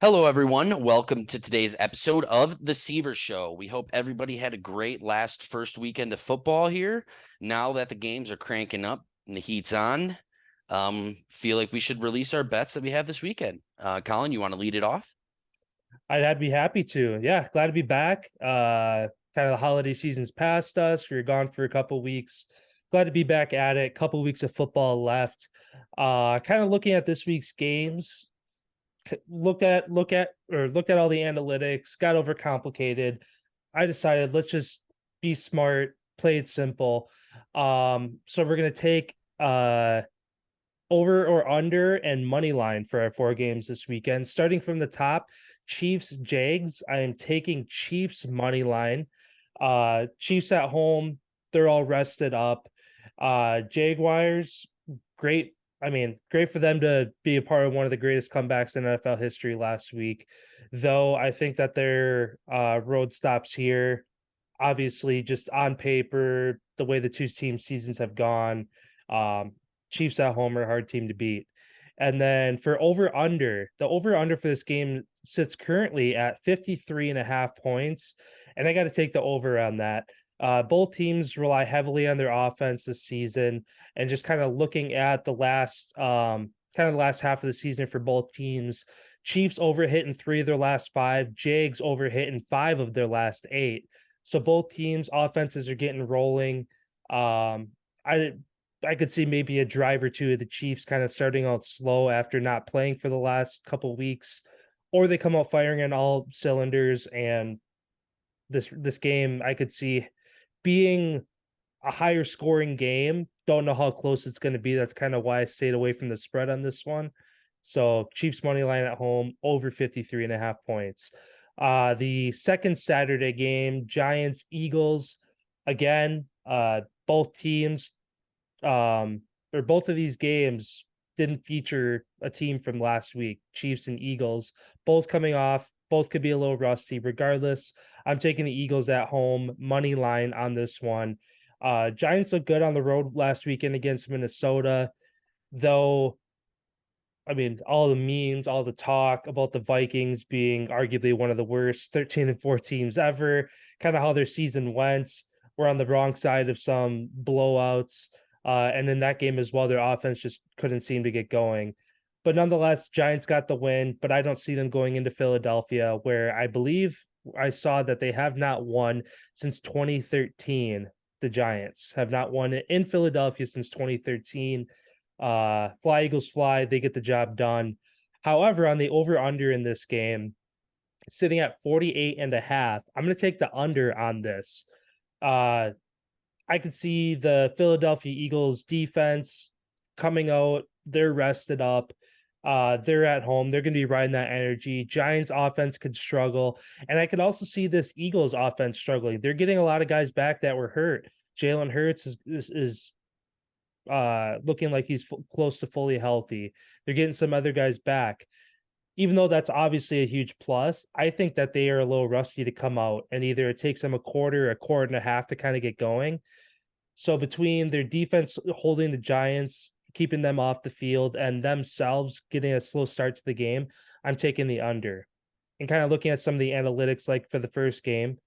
Hello, everyone. Welcome to today's episode of The Seaver Show. We hope everybody had a great first weekend of football here. Now that the games are cranking up and the heat's on, feel like we should release our bets that we have this weekend. Collin, you want to lead it off? I'd be happy to. Yeah, glad to be back. Kind of the holiday season's past us. We were gone for a couple weeks. Glad to be back at it. Couple weeks of football left. Kind of looking at this week's games. Looked at all the analytics. Got overcomplicated. I decided let's just be smart, play it simple. So we're gonna take over or under and money line for our four games this weekend. Starting from the top, Chiefs Jags. I am taking Chiefs money line. Chiefs at home, they're all rested up. Jaguars, great. I mean, great for them to be a part of one of the greatest comebacks in NFL history last week. Though I think that their road stops here, obviously, just on paper, the way the two team seasons have gone, um, Chiefs at home are a hard team to beat. And then for the over under for this game sits currently at 53 and a half points. And I got to take the over on that. Both teams rely heavily on their offense this season, and just kind of looking at the last half of the season for both teams. Chiefs overhit in three of their last five, Jags overhit in five of their last eight. So both teams' offenses are getting rolling. I I could see maybe a drive or two of the Chiefs kind of starting out slow after not playing for the last couple weeks, or they come out firing on all cylinders. And this game I could see being a higher scoring game. Don't know how close it's going to be. That's kind of why I stayed away from the spread on this one. So Chiefs money line at home over 53 and a half points. The second Saturday game, Giants Eagles. Again, both teams or both of these games didn't feature a team from last week. Chiefs and Eagles, both coming off, both could be a little rusty. Regardless, I'm taking the Eagles at home, money line on this one. Giants look good on the road last weekend against Minnesota, though. I mean, all the memes, all the talk about the Vikings being arguably one of the worst 13 and 4 teams ever, kind of how their season went. We're on the wrong side of some blowouts. And in that game as well, their offense just couldn't seem to get going. But nonetheless, Giants got the win, but I don't see them going into Philadelphia, where I believe I saw that they have not won since 2013. The Giants have not won in Philadelphia since 2013. Fly Eagles fly, they get the job done. However, on the over under in this game, sitting at 48 and a half, I'm going to take the under on this. Uh, I could see the Philadelphia Eagles defense coming out. They're rested up. They're at home. They're going to be riding that energy. Giants offense could struggle. And I could also see this Eagles offense struggling. They're getting a lot of guys back that were hurt. Jalen Hurts is looking like he's close to fully healthy. They're getting some other guys back. Even though that's obviously a huge plus, I think that they are a little rusty to come out, and either it takes them a quarter and a half to kind of get going. So between their defense holding the Giants, keeping them off the field, and themselves getting a slow start to the game, I'm taking the under. And kind of looking at some of the analytics, like for the first game,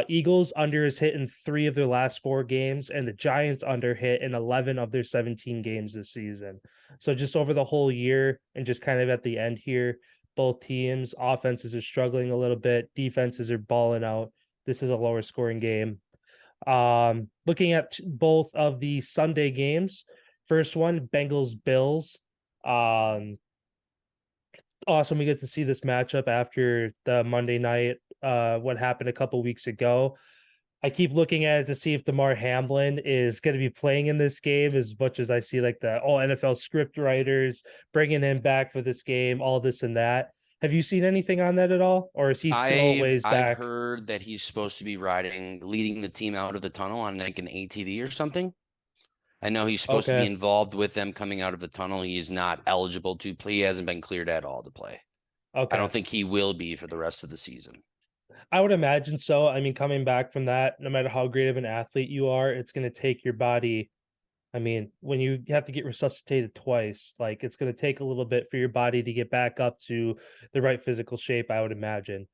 Eagles under is hit in three of their last four games, and the Giants under hit in 11 of their 17 games this season. So just over the whole year, and just kind of at the end here, both teams offenses are struggling a little bit, defenses are balling out. This is a lower scoring game. Looking at both of the Sunday games, first one, Bengals Bills. Awesome, we get to see this matchup after the Monday night what happened a couple weeks ago. I keep looking at it to see if Damar Hamlin is going to be playing in this game, as much as I see like the NFL script writers bringing him back for this game, all this and that. Have you seen anything on that at all, or is he still I've ways I've back? heard that he's supposed to be leading the team out of the tunnel on like an ATV or something. I know he's supposed to be Okay, involved with them coming out of the tunnel. He is not eligible to play. He hasn't been cleared at all to play. I don't okay. think he will be for the rest of the season. I would imagine so. I mean, coming back from that, no matter how great of an athlete you are, it's going to take your body I mean, when you have to get resuscitated twice, like it's going to take a little bit for your body to get back up to the right physical shape, I would imagine.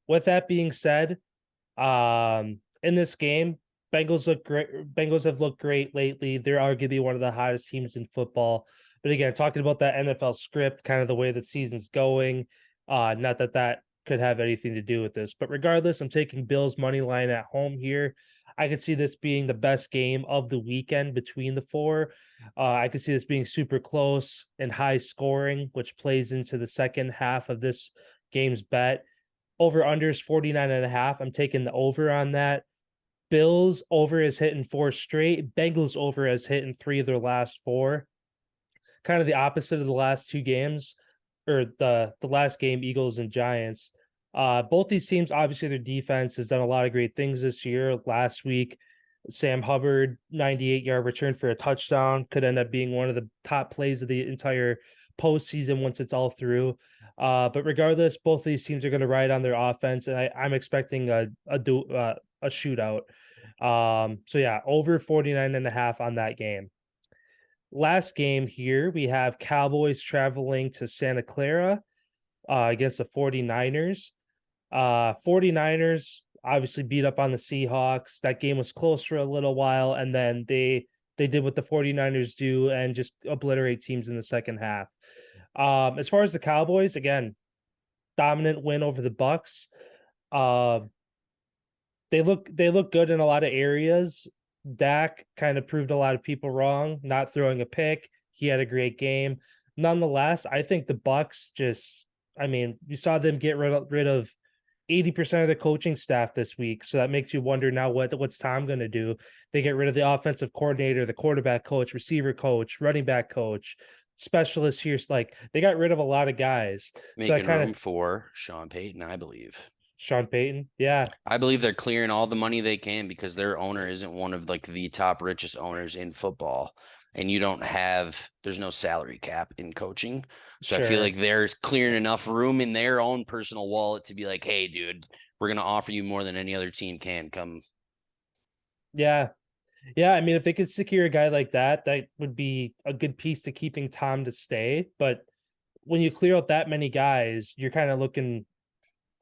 With that being said, in this game, Bengals look great. Bengals have looked great lately. They're arguably one of the hottest teams in football. But again, talking about that NFL script, kind of the way that season's going, not that that could have anything to do with this. But regardless, I'm taking Bills money line at home here. I could see this being the best game of the weekend between the four. I could see this being super close and high scoring, which plays into the second half of this game's bet. Over under is 49 and a half. I'm taking the over on that. Bills over is hitting four straight. Bengals over has hit in three of their last four. Kind of the opposite of the last two games, or the last game, Eagles and Giants. Both these teams, obviously, their defense has done a lot of great things this year. Last week, Sam Hubbard, 98-yard return for a touchdown, could end up being one of the top plays of the entire postseason once it's all through. But regardless, both of these teams are going to ride on their offense, and I'm expecting a shootout. So yeah, over 49 and a half on that game. Last game here, we have Cowboys traveling to Santa Clara against the 49ers. 49ers obviously beat up on the Seahawks. That game was close for a little while, and then they did what the 49ers do and just obliterate teams in the second half. As far as the Cowboys, again, dominant win over the Bucks. Uh, they look good in a lot of areas. Dak kind of proved a lot of people wrong, not throwing a pick. He had a great game. Nonetheless, I think the Bucks just, I mean, you saw them get rid of 80% of the coaching staff this week. So that makes you wonder now what's Tom going to do? They get rid of the offensive coordinator, the quarterback coach, receiver coach, running back coach, specialist here. Like they got rid of a lot of guys. So I Making kind of room for Sean Payton, I believe. Sean Payton. Yeah, I believe they're clearing all the money they can because their owner isn't one of like the top richest owners in football. And there's no salary cap in coaching. So I feel sure. like they're clearing enough room in their own personal wallet to be like, hey, dude, we're going to offer you more than any other team can. Come. Yeah. Yeah, I mean, if they could secure a guy like that, that would be a good piece to keeping Tom to stay. But when you clear out that many guys, you're kind of looking.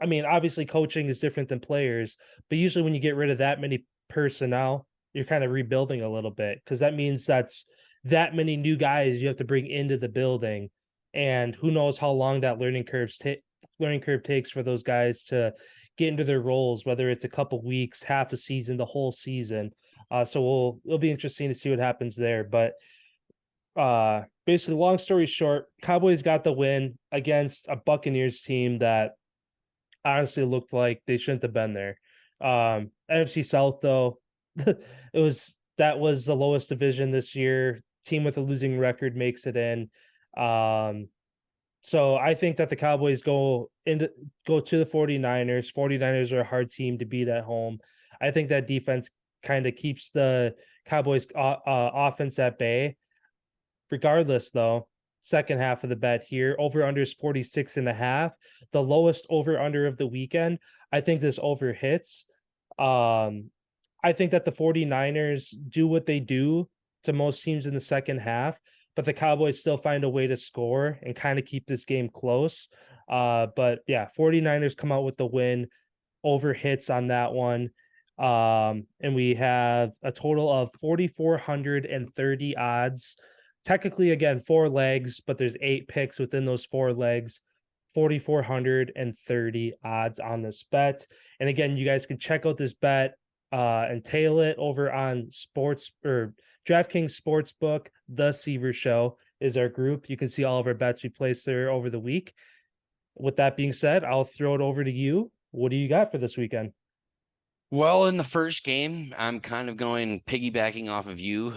I mean, obviously, coaching is different than players, but usually when you get rid of that many personnel, you're kind of rebuilding a little bit because that means that's that many new guys you have to bring into the building, and who knows how long that learning curve takes for those guys to get into their roles, whether it's a couple weeks, half a season, the whole season. So it'll be interesting to see what happens there. But basically, long story short, Cowboys got the win against a Buccaneers team that honestly looked like they shouldn't have been there. NFC South though, that was the lowest division this year. Team with a losing record makes it in. Um, so I think that the Cowboys go to the 49ers. 49ers are a hard team to beat at home. I think that defense kind of keeps the Cowboys offense at bay. Regardless, though, second half of the bet here, over under is 46 and a half, the lowest over under of the weekend. I think this over hits. Um, I think that the 49ers do what they do to most teams in the second half, but the Cowboys still find a way to score and kind of keep this game close. But yeah, 49ers come out with the win, over hits on that one. And we have a total of 4,430 odds. Technically, again, four legs, but there's 8 picks within those four legs. 4,430 odds on this bet. And again, you guys can check out this bet and tail it over on sports or DraftKings Sportsbook. The Seaver Show is our group. You can see all of our bets we placed there over the week. With that being said, I'll throw it over to you. What do you got for this weekend? Well, in the first game, I'm kind of going piggybacking off of you.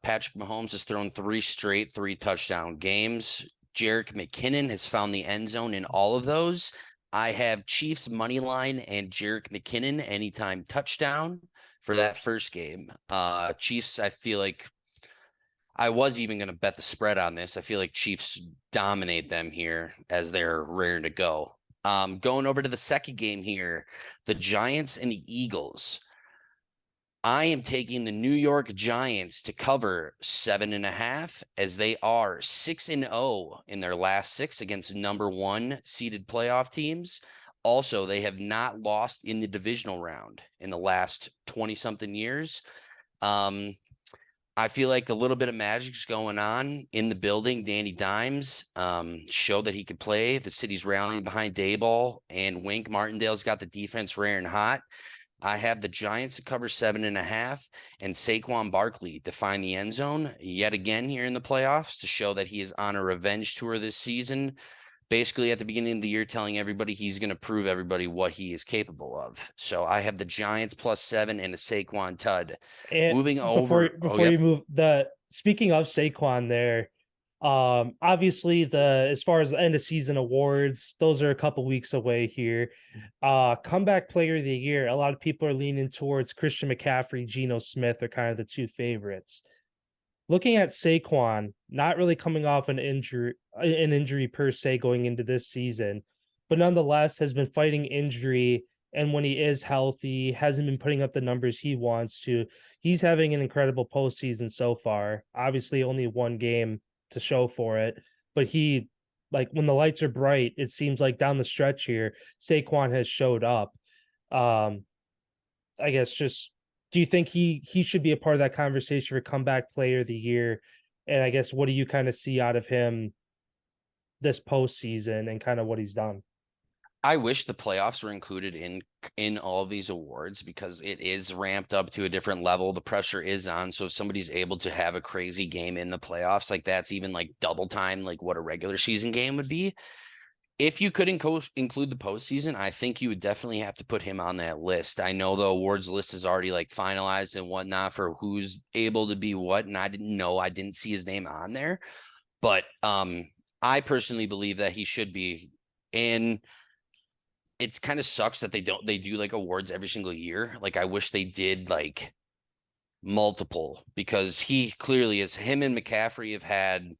Patrick Mahomes has thrown three straight 3 touchdown games. Jerick McKinnon has found the end zone in all of those. I have Chiefs money line and Jerick McKinnon anytime touchdown for that first game. Chiefs, I feel like I was even going to bet the spread on this. I feel like Chiefs dominate them here as they're raring to go. Going over to the second game here, the Giants and the Eagles. I am taking the New York Giants to cover 7.5 as they are 6-0 in their last six against number one seeded playoff teams. Also, they have not lost in the divisional round in the last 20 something years. Um, I feel like a little bit of magic's going on in the building. Danny Dimes showed that he could play. The city's rallying behind Dayball and Wink. Martindale's got the defense raring hot. I have the Giants to cover 7.5 and Saquon Barkley to find the end zone yet again here in the playoffs to show that he is on a revenge tour this season. Basically, at the beginning of the year, telling everybody he's going to prove everybody what he is capable of. So I have the Giants +7 and a Saquon Tud. And Moving before over. Oh, before yep. you move, the speaking of Saquon there, obviously the as far as the end of season awards, those are a couple weeks away here. Comeback player of the year, a lot of people are leaning towards Christian McCaffrey, Geno Smith are kind of the two favorites. Looking at Saquon, not really coming off an injury per se going into this season, but nonetheless has been fighting injury. And when he is healthy, hasn't been putting up the numbers he wants to. He's having an incredible postseason so far. Obviously, only one game to show for it, but like when the lights are bright, it seems like down the stretch here, Saquon has showed up. Um, I guess just do you think he should be a part of that conversation for comeback player of the year? And I guess what do you kind of see out of him this postseason and kind of what he's done? I wish the playoffs were included in all of these awards because it is ramped up to a different level. The pressure is on. So if somebody's able to have a crazy game in the playoffs, like that's even like double time, like what a regular season game would be. If you could include the postseason, I think you would definitely have to put him on that list. I know the awards list is already like finalized and whatnot for who's able to be what, and I didn't see his name on there, but I personally believe that he should be. And it's kind of sucks that they do like awards every single year. Like I wish they did like multiple because he clearly is. Him and McCaffrey have had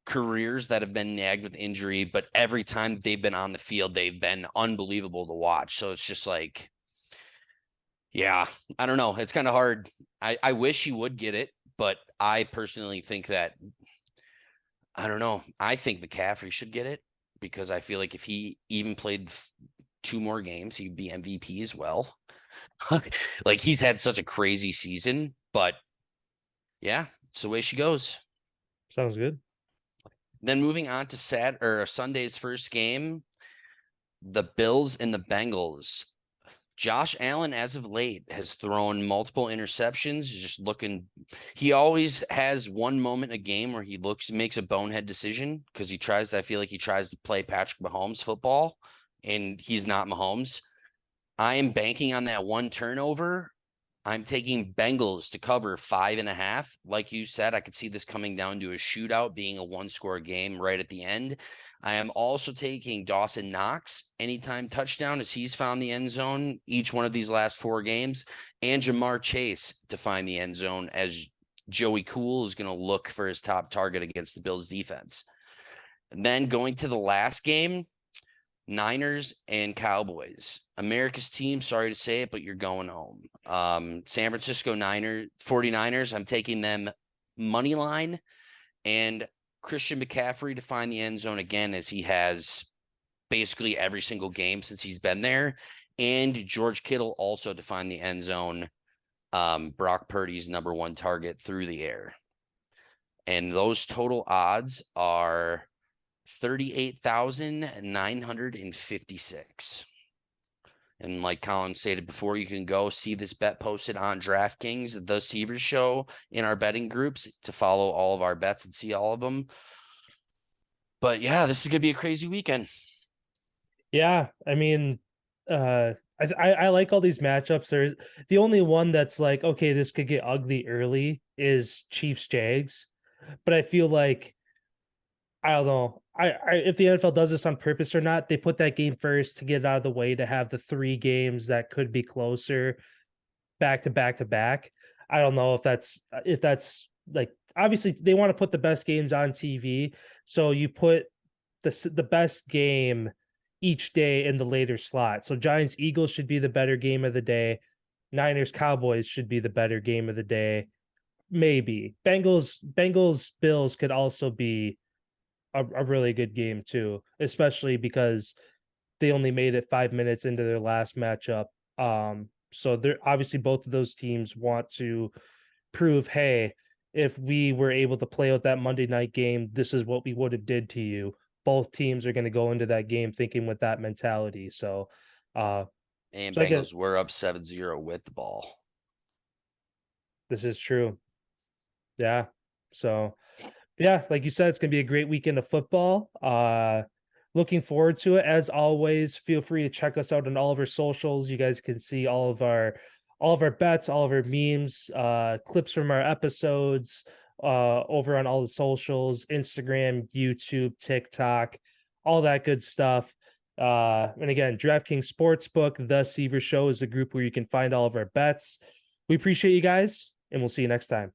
careers that have been nagged with injury, but every time they've been on the field, they've been unbelievable to watch. So it's just like, yeah, I don't know. It's kind of hard. I wish he would get it, but I personally think that I don't know. I think McCaffrey should get it because I feel like if he even played two more games, he'd be MVP as well. Like he's had such a crazy season, but yeah, it's the way she goes. Sounds good. Then moving on to Sunday's first game, the Bills and the Bengals. Josh Allen, as of late, has thrown multiple interceptions. Just looking, he always has one moment a game where he makes a bonehead decision because I feel like he tries to play Patrick Mahomes football, and he's not Mahomes. I am banking on that one turnover. I'm taking Bengals to cover 5.5. Like you said, I could see this coming down to a shootout, being a one-score game right at the end. I am also taking Dawson Knox anytime touchdown as he's found the end zone each one of these last four games, and Jamar Chase to find the end zone as Joey Cool is going to look for his top target against the Bills defense. And then going to the last game, Niners and Cowboys. America's team, sorry to say it, but you're going home. San Francisco 49ers, I'm taking them money line and Christian McCaffrey to find the end zone again as he has basically every single game since he's been there. And George Kittle also to find the end zone. Brock Purdy's number one target through the air. And those total odds are 38,956. And like Collin stated before, you can go see this bet posted on DraftKings, the Seavers Show, in our betting groups to follow all of our bets and see all of them. But yeah, this is gonna be a crazy weekend. Yeah, I mean, I like all these matchups. There's the only one that's like, okay, this could get ugly early is Chiefs Jags, but I feel like I don't know. If the NFL does this on purpose or not, they put that game first to get it out of the way to have the three games that could be closer back to back to back. I don't know if that's like obviously they want to put the best games on TV, so you put the best game each day in the later slot. So Giants Eagles should be the better game of the day. Niners Cowboys should be the better game of the day. Maybe Bengals Bills could also be a really good game too, especially because they only made it 5 minutes into their last matchup. So they're obviously both of those teams want to prove, hey, if we were able to play out that Monday night game, this is what we would have did to you. Both teams are going to go into that game thinking with that mentality. So, And I guess Bengals were up 7-0 with the ball. this is true. Yeah. So, yeah, like you said, it's gonna be a great weekend of football. Looking forward to it. As always, feel free to check us out on all of our socials. You guys can see all of our bets, all of our memes, clips from our episodes, over on all the socials, Instagram, YouTube, TikTok, all that good stuff. And again, DraftKings Sportsbook, The Seaver Show is a group where you can find all of our bets. We appreciate you guys, and we'll see you next time.